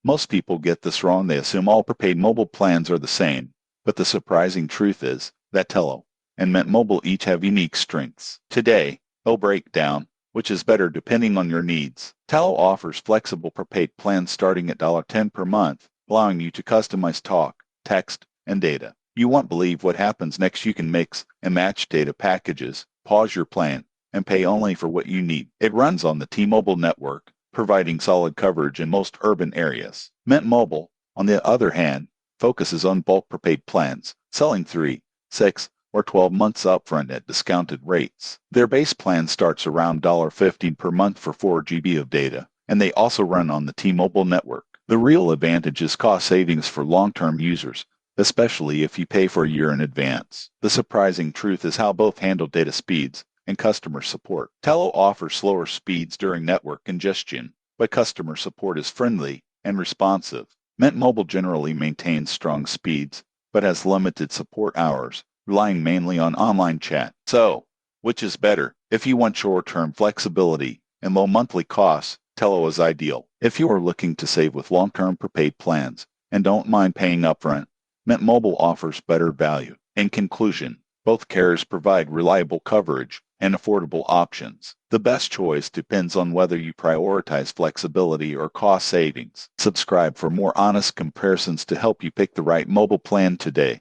Most people get this wrong. They assume all prepaid mobile plans are the same, but the surprising truth is that Tello and Mint Mobile each have unique strengths. Today, I'll break down which is better depending on your needs. Tello offers flexible prepaid plans starting at $10 per month, allowing you to customize talk, text, and data. You won't believe what happens next. You can mix and match data packages, pause your plan, and pay only for what you need. It runs on the T-Mobile network, providing solid coverage in most urban areas. Mint Mobile, on the other hand, focuses on bulk prepaid plans, selling 3, 6, or 12 months upfront at discounted rates. Their base plan starts around $15 per month for 4 GB of data, and they also run on the T-Mobile network. The real advantage is cost savings for long-term users, especially if you pay for a year in advance. The surprising truth is how both handle data speeds and customer support. Tello offers slower speeds during network congestion, but customer support is friendly and responsive. Mint Mobile generally maintains strong speeds, but has limited support hours, relying mainly on online chat. So, which is better? If you want short-term flexibility and low monthly costs, Tello is ideal. If you are looking to save with long-term prepaid plans and don't mind paying upfront, Mint Mobile offers better value. In conclusion, both carriers provide reliable coverage and affordable options. The best choice depends on whether you prioritize flexibility or cost savings. Subscribe for more honest comparisons to help you pick the right mobile plan today.